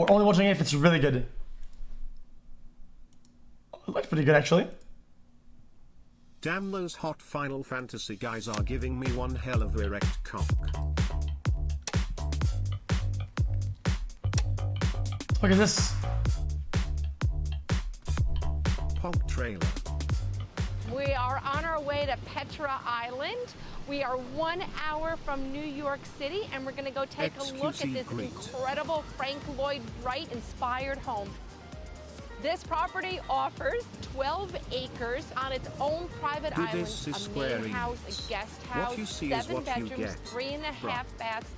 or only watching it if it's really good. It looks pretty good actually. Damn, those hot Final Fantasy guys are giving me one hell of erect cock. Look at this. Pog trailer. We are on our way to Petra Island. We are 1 hour from New York City, and we're gonna go take a look at this incredible Frank Lloyd Wright inspired home. This property offers 12 acres on its own private island, a main house, a guest house, 7 bedrooms, 3.5 baths,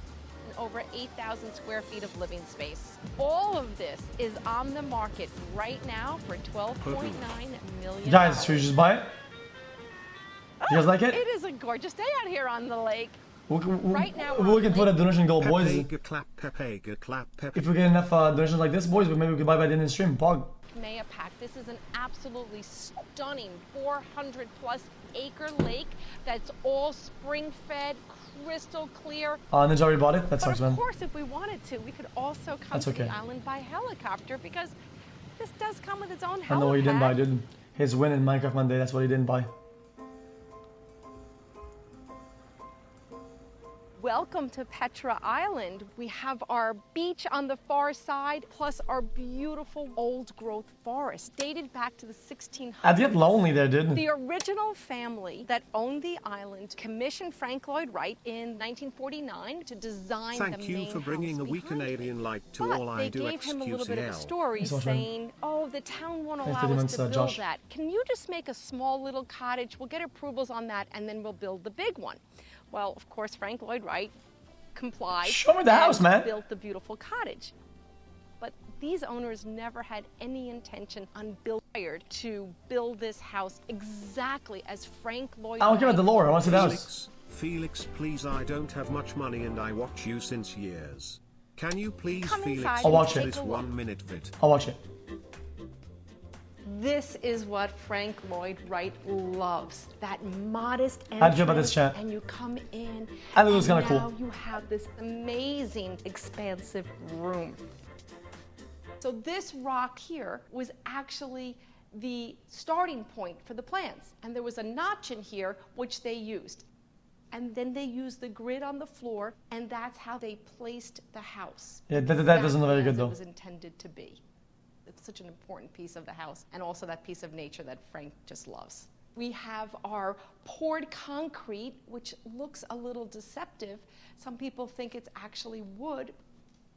and over 8,000 square feet of living space. All of this is on the market right now for $12.9 million. Guys, should we just buy it? You guys like it? It is a gorgeous day out here on the lake. Right now, we can put a donation goal, boys. If we get enough donations like this, boys, maybe we can buy by the end of the stream. Pog. Maya Pack. This is an absolutely stunning 400 plus acre lake that's all spring fed, crystal clear. Ninja already bought it? That sucks, man. Of course, if we wanted to, we could also come to the island by helicopter because this does come with its own helipad. I know what he didn't buy, dude. His win in Minecraft Monday, that's what he didn't buy. Welcome to Petra Island. We have our beach on the far side, plus our beautiful old growth forest, dated back to the 1600s. I'd get lonely there, dude. The original family that owned the island commissioned Frank Lloyd Wright in 1949 to design the main house. Thank you for bringing a wee Canadian light to all I do. They gave him a little bit of a story That's saying, oh, the town won't allow us to build that. Can you just make a small little cottage? We'll get approvals on that, and then we'll build the big one. Well, of course, Frank Lloyd Wright complied. Show me the house, man. Built the beautiful cottage. But these owners never had any intention on to build this house exactly as Frank Lloyd Wright. I don't care about the lore. I want to see the house. Felix, please, I don't have much money and I watch you since years. Can you please, Felix, I'll watch it. This 1 minute vid? I'll watch it. This is what Frank Lloyd Wright loves. That modest entrance. How'd you about this chat? And you come in. I think it was kind of cool. Now you have this amazing, expansive room. So this rock here was actually the starting point for the plans. And there was a notch in here, which they used. And then they used the grid on the floor, and that's how they placed the house. Yeah, that doesn't look very good, though. It was intended to be. It's such an important piece of the house, and also that piece of nature that Frank just loves. We have our poured concrete, which looks a little deceptive. Some people think it's actually wood.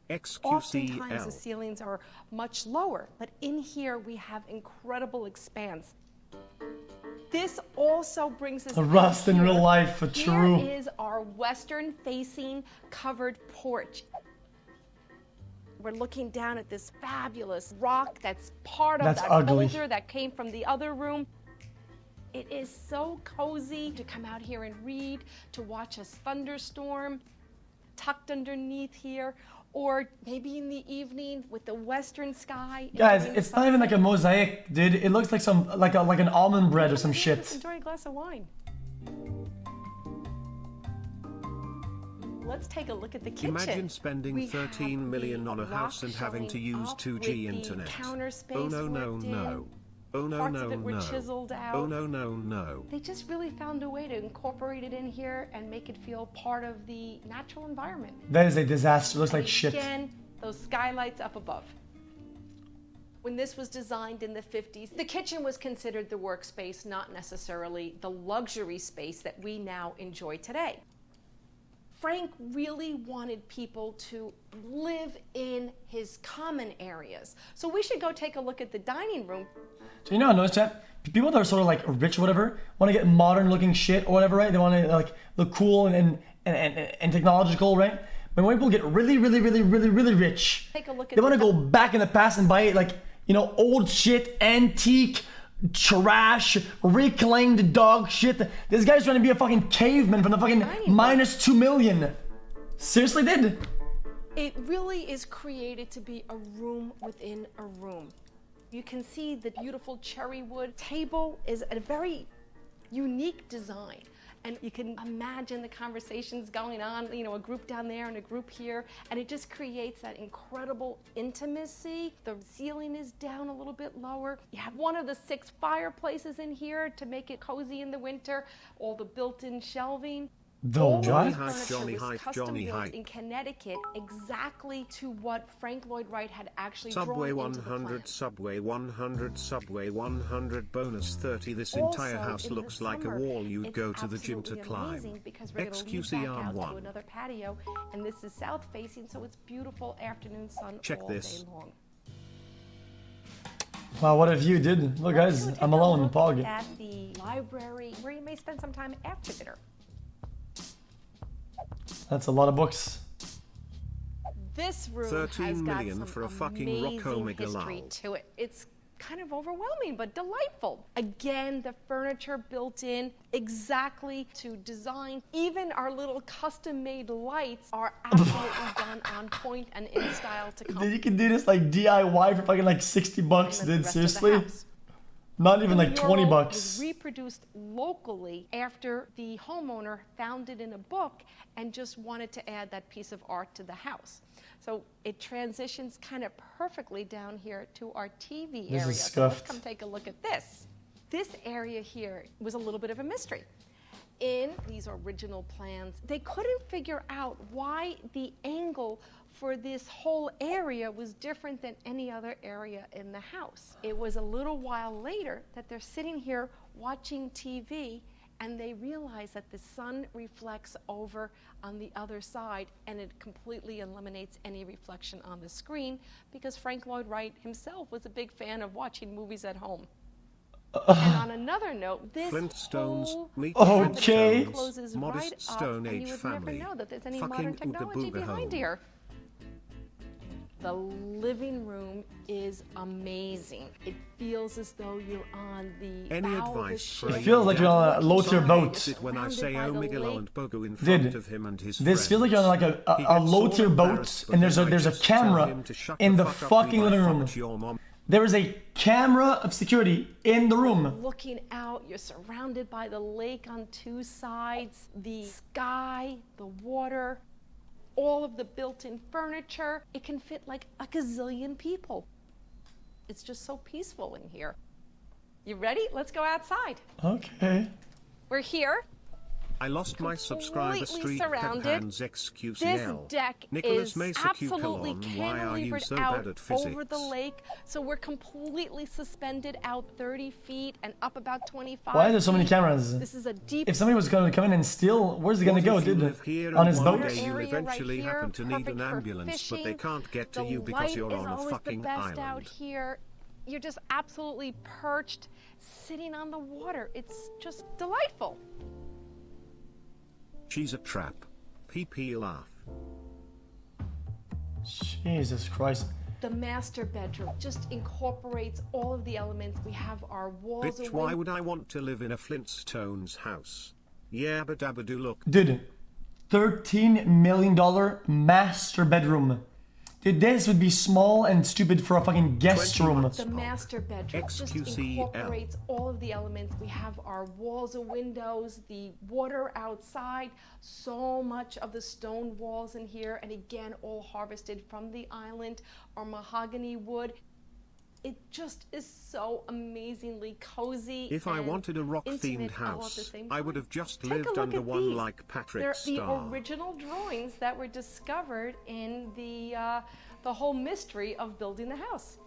xQcOW. Oftentimes the ceilings are much lower, but in here we have incredible expanse. This also brings us the rust in real life, for true. Here is our western-facing covered porch. We're looking down at this fabulous rock that's part of that boulder that came from the other room. It is so cozy to come out here and read, to watch a thunderstorm tucked underneath here, or maybe in the evening with the western sky. Guys, it's not even like a mosaic, dude. It looks like some like an almond bread or some shit. Enjoy a glass of wine. Let's take a look at the kitchen. Imagine spending 13 million on a house and having to use 2G internet. Oh no, no, no. Oh no, no, no. Oh no, no, no. They just really found a way to incorporate it in here and make it feel part of the natural environment. That is a disaster. It looks like shit. Again, those skylights up above. When this was designed in the 50s, the kitchen was considered the workspace, not necessarily the luxury space that we now enjoy today. Frank really wanted people to live in his common areas. So we should go take a look at the dining room. So you know, I noticed, chat, people that are sort of like rich or whatever want to get modern looking shit or whatever, right? They want to like look cool and technological, right? But when people get really rich, they want to go back in the past and buy like, you know, old shit, antique, trash, reclaimed dog shit. This guy's trying to be a fucking caveman from the fucking minus 2 million. Seriously did. It really is created to be a room within a room. You can see the beautiful cherry wood table is a very unique design. and you can imagine the conversations going on, you know, a group down there and a group here, and it just creates that incredible intimacy. The ceiling is down a little bit lower. You have one of the 6 fireplaces in here to make it cozy in the winter, all the built-in shelving. The All of what? the furniture was custom built in Connecticut, exactly to what Frank Lloyd Wright had actually Subway drawn into the 100, plan. Subway 100, Subway 100, bonus 30. This Also, entire house in the looks like a summer, wall you'd it's go to the gym to absolutely climb. amazing because we're gonna lead back out to xQcOW. another patio, and this is south facing, so it's beautiful afternoon sun Check all this. day long. Wow, what a view, dude. Look, guys, Let's go I'm take a alone. look Pog. at the library, where you may spend some time after dinner. That's a lot of books. This room 13 has got million some for a fucking amazing Rocco history Megalal. to it. It's kind of overwhelming, but delightful. Again, the furniture built in exactly to design. Even our little custom-made lights are absolutely done on point and in style to Dude, you complement can do this like DIY for fucking like 60 bucks, the dude. rest of the Seriously? house. Not even like The 20 mural bucks. was reproduced locally after the homeowner found it in a book and just wanted to add that piece of art to the house. So it transitions kind of perfectly down here to our TV This area. is So let's scuffed. come take a look at this. This area here was a little bit of a mystery. In these original plans, they couldn't figure out why the angle for this whole area was different than any other area in the house. It was a little while later that they're sitting here watching TV and they realize that the sun reflects over on the other side and it completely eliminates any reflection on the screen because Frank Lloyd Wright himself was a big fan of watching movies at home. And on another note, this Flintstones, whole meet Okay. Flintstones, closes modest right Stone up, and Age you would family. never know that there's any Fucking modern Ooga technology Booga behind home. here. The living room is amazing. It feels as though you're on the Any bow of a advice ship. for It feels like you're on a low-tier boat. It when I say Surrounded by the Omigalo lake. and Bogo in front Dude, of him and his this feels like you're on like He a gets low-tier all boat, embarrassed, and there's but a then there's I a just tell camera him to shut in the fuck up, fucking we living might room. fuck your mom. There is a camera of security in the room. Looking out, you're surrounded by the lake on 2 sides, the sky, the water, all of the built-in furniture. It can fit like a gazillion people. It's just so peaceful in here. You ready? Let's go outside. Okay. We're here. I lost my subscriber Completely streak. surrounded. Pephan's This xQcOW. deck Nicholas is Mesa absolutely Cucalon, why are you cantilevered so bad out at physics? over the lake, so we're completely suspended out 30 feet and up about 25 Why are there so many feet. cameras? This is a deep If somebody was going to come in and steal, where's he going to What go, if you dude? live here On and his one boat? day you'll area right eventually here, happen to need perfect an for ambulance, but they fishing. can't get to The you because light you're is on a always fucking the best out island. here. You're just absolutely perched, sitting on the water. It's just delightful. She's a trap. PP laugh. Jesus Christ. The master bedroom just incorporates all of the elements. We have our walls. Bitch, why would I want to live in a Flintstones house? Yeah, but abadoo look. Dude, $13 million master bedroom. Dude, this would be small and stupid for a fucking guest 20 room. months. The master bedroom just xQcOW. incorporates all of the elements. We have our walls of windows, the water outside, so much of the stone walls in here, and again, all harvested from the island, our mahogany wood. It just is so amazingly cozy. If I and wanted a rock-themed intimate all at the house, same I would time. have just Take a lived look under at one these. like Patrick They're Star. the original drawings that were discovered in the whole mystery of building the house.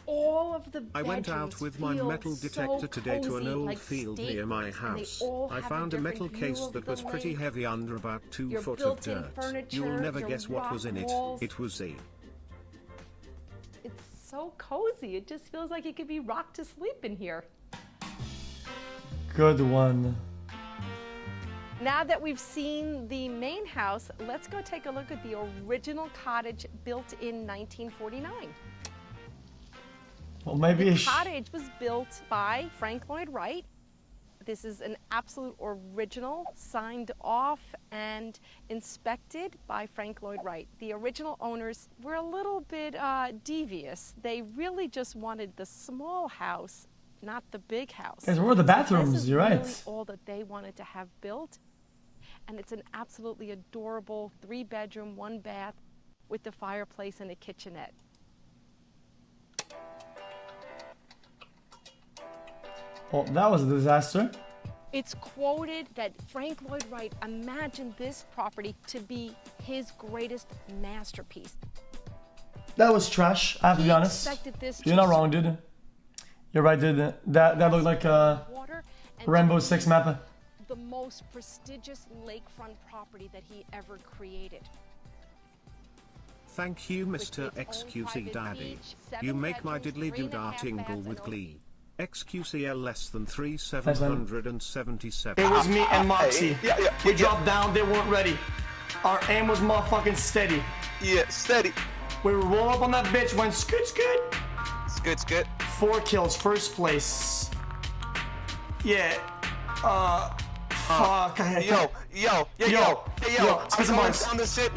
All of the I went out bedrooms with my feel metal detector so today to an cozy, old like field near my staterooms, and they house. all I have found a different metal view case of that the was pretty lake. heavy under about 2 Your foot of built-in dirt. furniture, You'll never your guess what was in it. rock walls. It was Z. It's so cozy. It just feels like you could be rocked to sleep in here. Good one. Now that we've seen the main house, let's go take a look at the original cottage built in 1949. Well, maybe The cottage was built by Frank Lloyd Wright. This is an absolute original, signed off and inspected by Frank Lloyd Wright. The original owners were a little bit devious. They really just wanted the small house not the big house. Guys, where are the bathrooms? This is You're right. really all that they wanted to have built. And it's an absolutely adorable 3-bedroom, 1-bath with the fireplace and a kitchenette. Well, that was a disaster. It's quoted that Frank Lloyd Wright imagined this property to be his greatest masterpiece. That was trash, I have to be honest. You're not wrong, dude. You're right, dude. That looked like a Rainbow Six map. The most prestigious lakefront property that he ever created. Thank you, Mr. xQc Daddy. You make my diddly-doo-dah tingle with glee. xQcL less than 3,777. It was me and Moxie. We dropped down, they weren't ready. Our aim was motherfucking steady. Yeah, steady. We roll up on that bitch, went scoot scoot. Scoot scoot. 4 kills, first place. Yeah. Fuck. Yo. Spit some bars. On the shit.